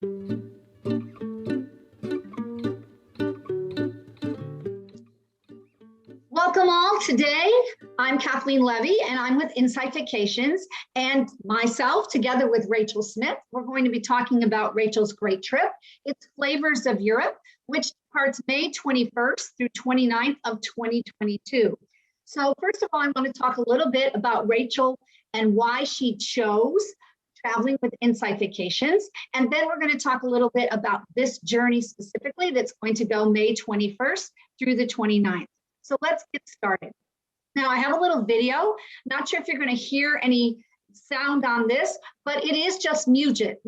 Welcome all. Today, I'm Kathleen Levy, and I'm with Insight Vacations, and myself, together with Rachel Smith, we're going to be talking about Rachel's great trip. It's Flavors of Europe, which departs May 21st through 29th of 2022. So first of all, I want to talk a little bit about Rachel and why she chose traveling with Insight Vacations. And then we're going to talk a little bit about this journey specifically that's going to go May 21st through the 29th. So let's get started. Now I have a little video. Not sure if you're going to hear any sound on this, but it is just music.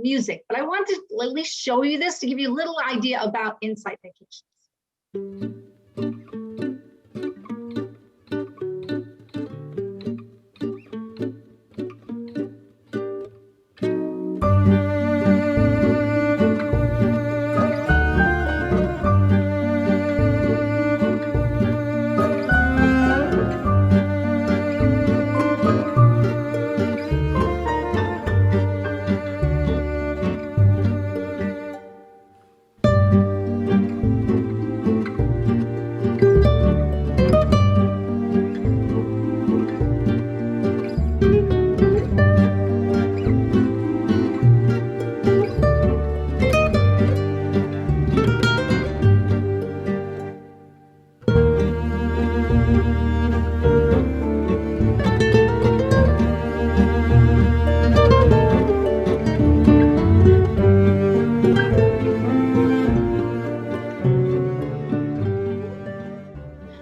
But I want to at least show you this to give you a little idea about Insight Vacations.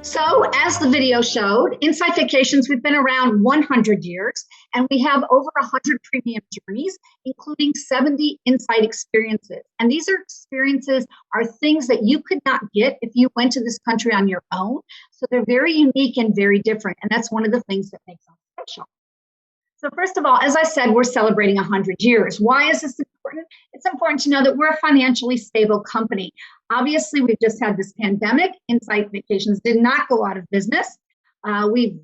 So as the video showed, Insight Vacations, we've been around 100 years, and we have over 100 premium journeys, including 70 Insight experiences. And these experiences are things that you could not get if you went to this country on your own. So they're very unique and very different. And that's one of the things that makes them special. So first of all, as I said, we're celebrating 100 years. Why is this important? It's important to know that we're a financially stable company. Obviously, we've just had this pandemic. Insight Vacations did not go out of business. We've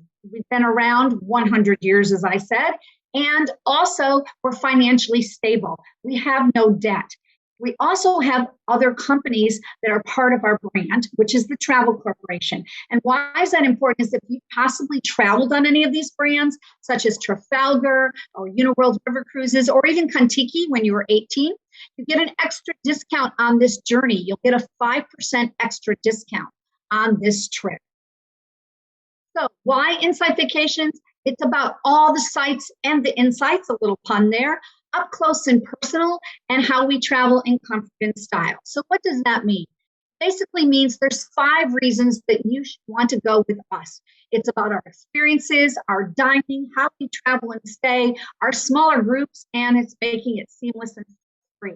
been around 100 years, as I said, and also we're financially stable. We have no debt. We also have other companies that are part of our brand, which is the Travel Corporation. And why is that important is if you possibly traveled on any of these brands, such as Trafalgar or Uniworld River Cruises, or even Contiki when you were 18, you get an extra discount on this journey. You'll get a 5% extra discount on this trip. So why Insight Vacations? It's about all the sights and the insights, a little pun there, up close and personal, and how we travel in comfort and style. So what does that mean? Basically means there's 5 reasons that you should want to go with us. It's about our experiences, our dining, how we travel and stay, our smaller groups, and it's making it seamless and free.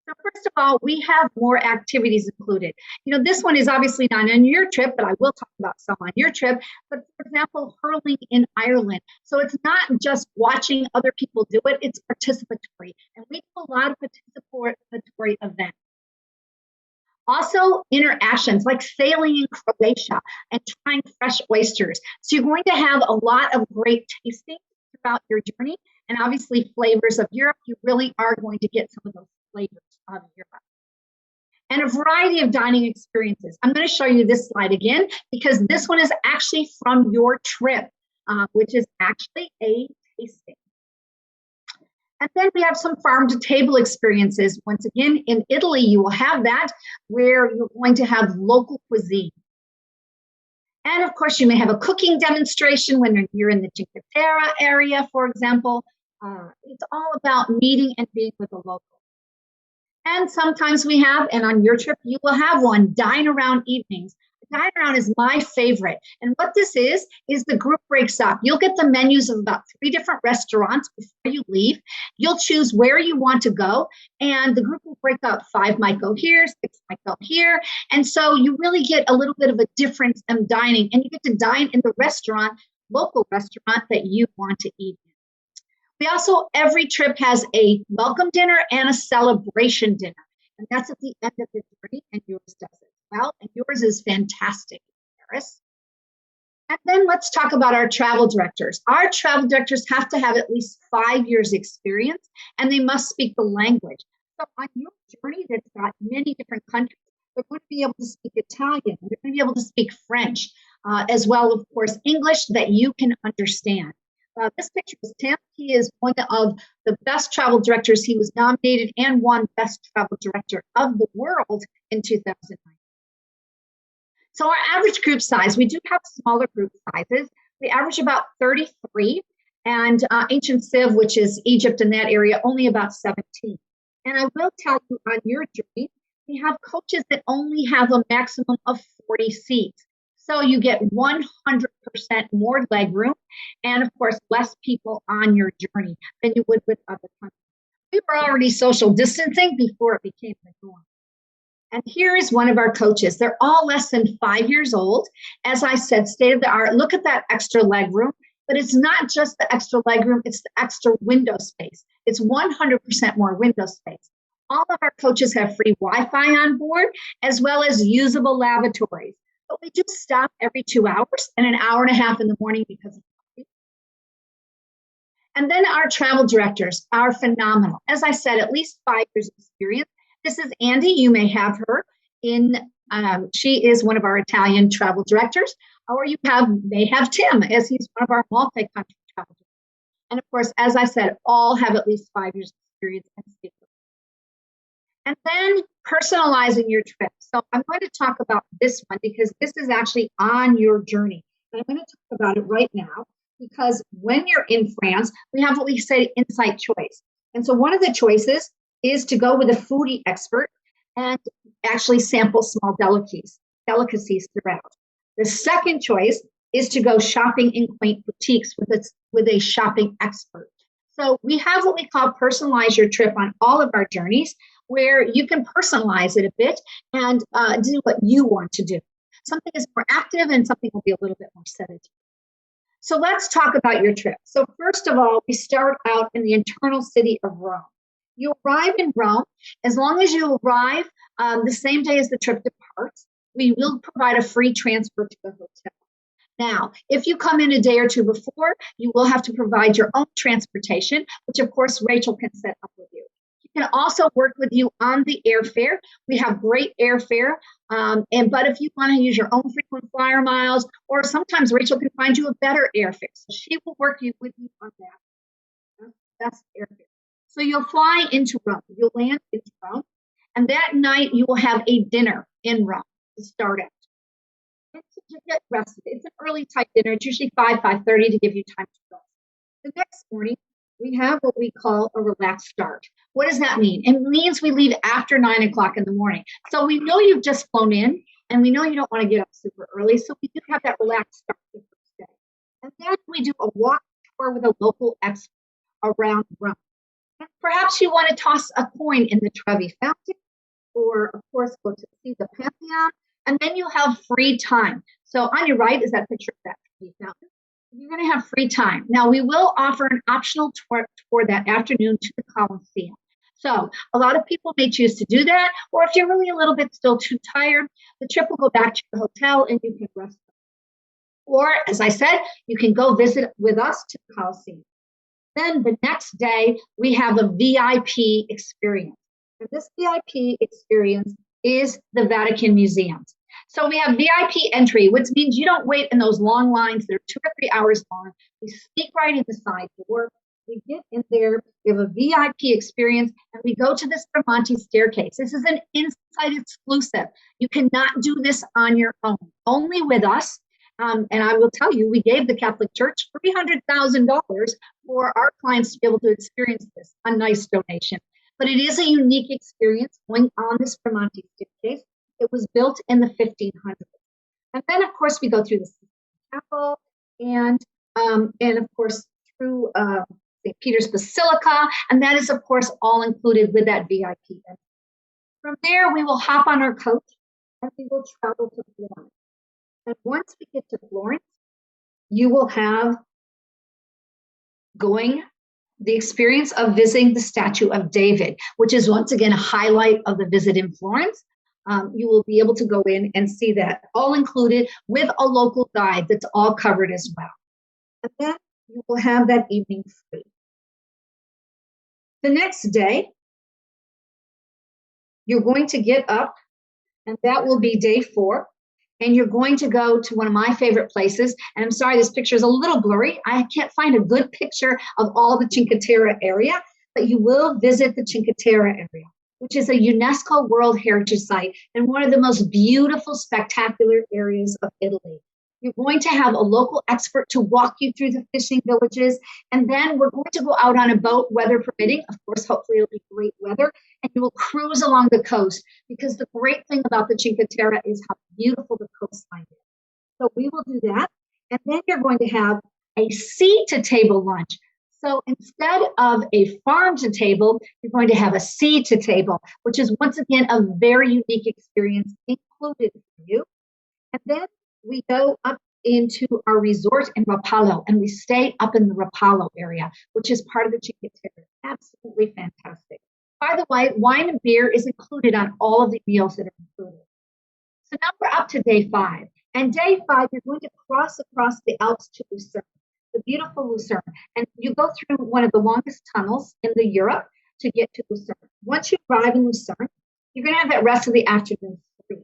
So first of all, we have more activities included. You know, this one is obviously not on your trip, but I will talk about some on your trip. But for example, hurling in Ireland. So it's not just watching other people do it, it's participatory. And we do a lot of participatory events. Also, interactions like sailing in Croatia and trying fresh oysters. So you're going to have a lot of great tasting throughout your journey. And obviously, Flavors of Europe, you really are going to get some of those flavors of Europe. And a variety of dining experiences. I'm going to show you this slide again, because this one is actually from your trip, which is actually a tasting. And then we have some farm-to-table experiences. Once again, in Italy, you will have that, where you're going to have local cuisine. And of course, you may have a cooking demonstration when you're in the Cinque Terre area, for example. It's all about meeting and being with a local. And sometimes we have, and on your trip, you will have one, dine around evenings. Dine around is my favorite. And what this is the group breaks up. You'll get the menus of about 3 different restaurants before you leave. You'll choose where you want to go, and the group will break up. 5 might go here, 6 might go here. And so you really get a little bit of a difference in dining, and you get to dine in the restaurant, local restaurant that you want to eat in. We also, every trip has a welcome dinner and a celebration dinner. And that's at the end of the journey, and yours does it well. And yours is fantastic, Paris. And then let's talk about our travel directors. Our travel directors have to have at least 5 years experience, and they must speak the language. So on your journey that's got many different countries, they're going to be able to speak Italian, they're going to be able to speak French, as well, of course, English that you can understand. This picture is Tim. He is one of the best travel directors. He was nominated and won Best Travel Director of the World in 2009. So our average group size, we do have smaller group sizes. We average about 33, and Ancient Civ, which is Egypt in that area, only about 17. And I will tell you on your journey, we have coaches that only have a maximum of 40 seats. So you get 100% more legroom and, of course, less people on your journey than you would with other countries. We were already social distancing before it became the norm. And here is one of our coaches. They're all less than 5 years old. As I said, state of the art. Look at that extra legroom. But it's not just the extra legroom, it's the extra window space. It's 100% more window space. All of our coaches have free Wi-Fi on board, as well as usable lavatories. But we do stop every 2 hours and an hour and a half in the morning because of coffee. And then our travel directors are phenomenal. As I said, at least 5 years of experience. This is Andy. You may have her in, she is one of our Italian travel directors, or you may have Tim, as he's one of our multi-country travel directors. And of course, as I said, all have at least 5 years of experience and speak. And then personalizing your trip. So I'm going to talk about this one because this is actually on your journey. And I'm going to talk about it right now because when you're in France, we have what we say insight choice. And so one of the choices is to go with a foodie expert and actually sample small delicacies throughout. The second choice is to go shopping in quaint boutiques with a shopping expert. So we have what we call personalize your trip on all of our journeys, where you can personalize it a bit and do what you want to do. Something is more active and something will be a little bit more sedative. So let's talk about your trip. So first of all, we start out in the internal city of Rome. You arrive in Rome. As long as you arrive the same day as the trip departs, we will provide a free transfer to the hotel. Now, if you come in a day or two before, you will have to provide your own transportation, which of course Rachel can set up with you. She can also work with you on the airfare. We have great airfare, but if you want to use your own frequent flyer miles, or sometimes Rachel can find you a better airfare. So she will work with you on that. That's airfare. So you'll fly into Rome. You'll land into Rome, and that night you will have a dinner in Rome to start out. And to get rested. It's an early type dinner. It's usually 5:30 to give you time to rest. The next morning, we have what we call a relaxed start. What does that mean? It means we leave after 9 o'clock in the morning. So we know you've just flown in, and we know you don't want to get up super early. So we do have that relaxed start the first day. And then we do a walk tour with a local expert around Rome. And perhaps you want to toss a coin in the Trevi Fountain, or of course go to see the Pantheon, and then you have free time. So on your right is that picture of that Trevi Fountain. You're going to have free time. Now we will offer an optional tour that afternoon to the Colosseum. So a lot of people may choose to do that, or if you're really a little bit still too tired, the trip will go back to your hotel and you can rest. Or as I said, you can go visit with us to the Colosseum. Then the next day, we have a VIP experience. And this VIP experience is the Vatican Museums. So we have VIP entry, which means you don't wait in those long lines that are 2 or 3 hours long. We sneak right in the side door. We get in there. We have a VIP experience, and we go to this Bramante staircase. This is an inside exclusive. You cannot do this on your own, only with us. And I will tell you, we gave the Catholic Church $300,000 for our clients to be able to experience this, a nice donation. But it is a unique experience going on this Bramante staircase. It was built in the 1500s. And then, of course, we go through the chapel and of course, through St. Peter's Basilica. And that is, of course, all included with that VIP. From there, we will hop on our coach and we will travel to Florence. And once we get to Florence, you will have the experience of visiting the statue of David, which is once again a highlight of the visit in Florence. You will be able to go in and see that all included with a local guide that's all covered as well. And then you will have that evening free. The next day, you're going to get up, and that will be day 4. And you're going to go to one of my favorite places. And I'm sorry, this picture is a little blurry. I can't find a good picture of all the Cinque Terre area, but you will visit the Cinque Terre area, which is a UNESCO World Heritage Site and one of the most beautiful, spectacular areas of Italy. You're going to have a local expert to walk you through the fishing villages. And then we're going to go out on a boat, weather permitting. Of course, hopefully it'll be great weather. And you will cruise along the coast, because the great thing about the Cinque Terre is how beautiful the coastline is. So we will do that. And then you're going to have a sea-to-table lunch. So instead of a farm-to-table, you're going to have a sea-to-table, which is once again a very unique experience included for you. And then we go up into our resort in Rapallo, and we stay up in the Rapallo area, which is part of the Cinque Terre. Absolutely fantastic. By the way, wine and beer is included on all of the meals that are included. So now we're up to day 5. And day 5, you're going to cross across the Alps to Lucerne, the beautiful Lucerne. And you go through one of the longest tunnels in Europe to get to Lucerne. Once you arrive in Lucerne, you're going to have that rest of the afternoon free.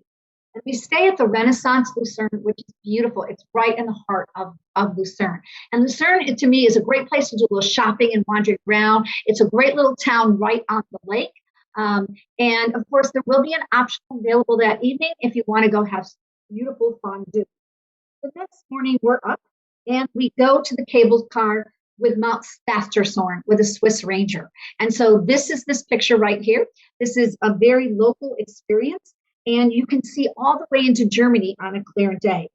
And we stay at the Renaissance Lucerne, which is beautiful. It's right in the heart of Lucerne. And Lucerne, to me, is a great place to do a little shopping and wandering around. It's a great little town right on the lake. And of course, there will be an option available that evening if you want to go have beautiful fondue. The next morning, we're up and we go to the cable car with Mount Stastersorn with a Swiss Ranger. And so this is this picture right here. This is a very local experience. And you can see all the way into Germany on a clear day.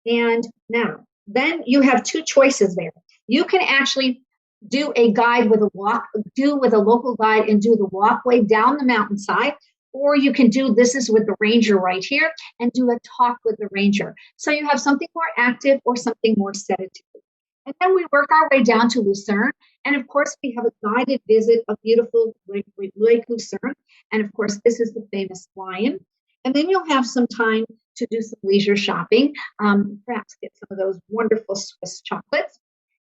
And now, then you have 2 choices there. You can actually do a guide with a local guide and do the walkway down the mountainside, or you can do this is with the ranger right here and do a talk with the ranger. So you have something more active or something more sedative. And then we work our way down to Lucerne. And of course, we have a guided visit of beautiful Lake Lucerne. And of course, this is the famous lion. And then you'll have some time to do some leisure shopping, perhaps get some of those wonderful Swiss chocolates.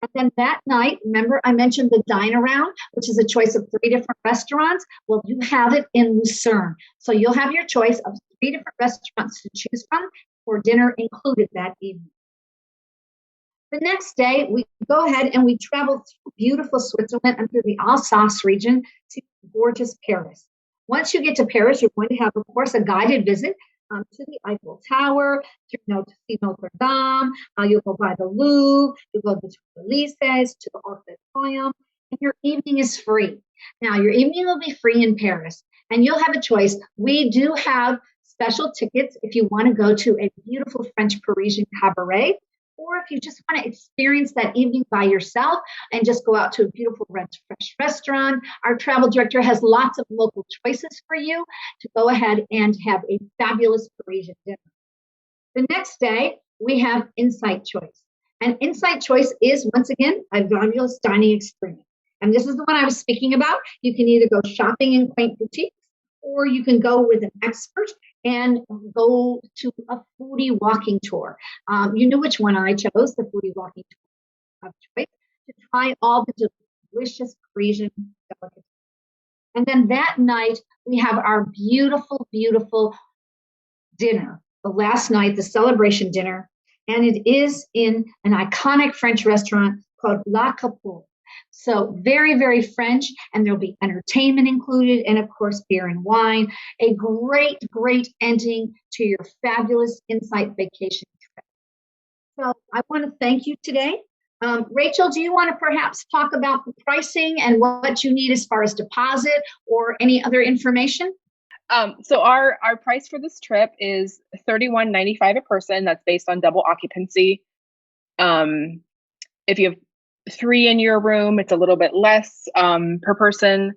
And then that night, remember I mentioned the dine around, which is a choice of 3 different restaurants. Well, you have it in Lucerne. So you'll have your choice of 3 different restaurants to choose from for dinner included that evening. The next day, we go ahead and we travel through beautiful Switzerland and through the Alsace region to gorgeous Paris. Once you get to Paris, you're going to have, of course, a guided visit to the Eiffel Tower, to Notre Dame. You'll go by the Louvre, you'll go to the Élysées, to the Arc de Triomphe, and your evening is free. Now, your evening will be free in Paris, and you'll have a choice. We do have special tickets if you want to go to a beautiful French Parisian cabaret, or if you just want to experience that evening by yourself and just go out to a beautiful fresh restaurant. Our travel director has lots of local choices for you to go ahead and have a fabulous Parisian dinner. The next day, we have Insight Choice. And Insight Choice is, once again, a fabulous dining experience. And this is the one I was speaking about. You can either go shopping in quaint boutiques, or you can go with an expert and go to a foodie walking tour. You know which one I chose, the foodie walking tour of choice, to try all the delicious Parisian delicacies. And then that night, we have our beautiful, beautiful dinner. The last night, the celebration dinner, and it is in an iconic French restaurant called La Capule. So very, very French, and there'll be entertainment included, and of course, beer and wine. A great, great ending to your fabulous Insight vacation trip. So I want to thank you today. Rachel, do you want to perhaps talk about the pricing and what you need as far as deposit or any other information? So our price for this trip is $31.95 a person. That's based on double occupancy. If you have 3 in your room, it's a little bit less per person.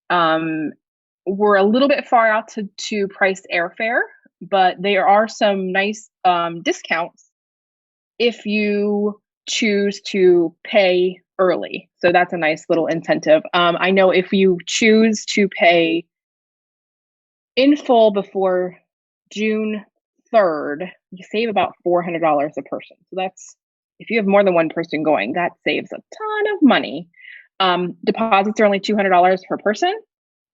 We're a little bit far out to price airfare, but there are some nice discounts if you choose to pay early. So that's a nice little incentive. I know if you choose to pay in full before June 3rd, you save about $400 a person. So that's, if you have more than one person going, that saves a ton of money. Deposits are only $200 per person.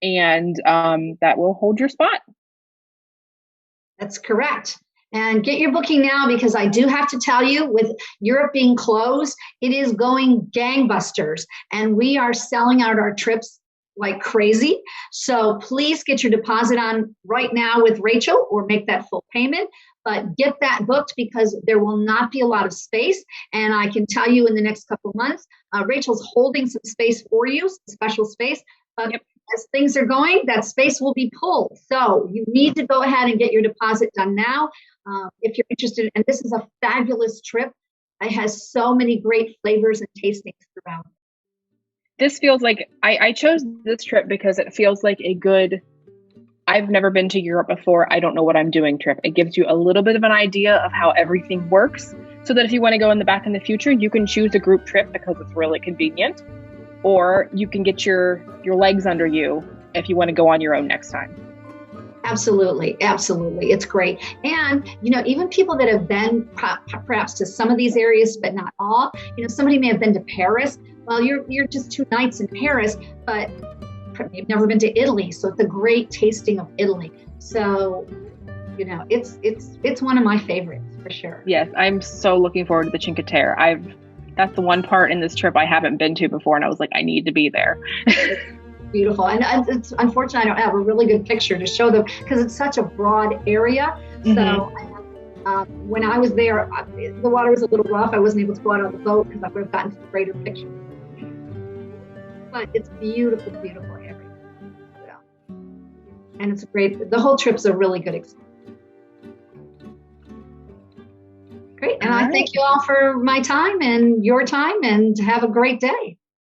and that will hold your spot. That's correct. And get your booking now, because I do have to tell you, with Europe being closed, it is going gangbusters, and we are selling out our trips like crazy. So please get your deposit on right now with Rachel, or make that full payment. But get that booked, because there will not be a lot of space. And I can tell you, in the next couple of months, Rachel's holding some space for you, some special space. But Yep. as things are going, that space will be pulled. So you need to go ahead and get your deposit done now. If you're interested, and this is a fabulous trip. It has so many great flavors and tastings throughout. This feels like, I chose this trip because it feels like a good, I've never been to Europe before, I don't know what I'm doing trip. It gives you a little bit of an idea of how everything works, so that if you want to go in the future, you can choose a group trip because it's really convenient, or you can get your legs under you if you want to go on your own next time. Absolutely. Absolutely. It's great. And, even people that have been perhaps to some of these areas, but not all, somebody may have been to Paris. Well, you're just 2 nights in Paris, but you've never been to Italy. So it's a great tasting of Italy. So, it's one of my favorites for sure. Yes. I'm so looking forward to the Cinque Terre. That's the one part in this trip I haven't been to before, and I was like, I need to be there. Beautiful. And it's unfortunate I don't have a really good picture to show them, because it's such a broad area. Mm-hmm. So when I was there, the water was a little rough. I wasn't able to go out on the boat, because I would have gotten to the greater picture. But it's beautiful, beautiful area. Yeah. And it's great. The whole trip's a really good experience. Great. And I thank you all for my time and your time, and have a great day.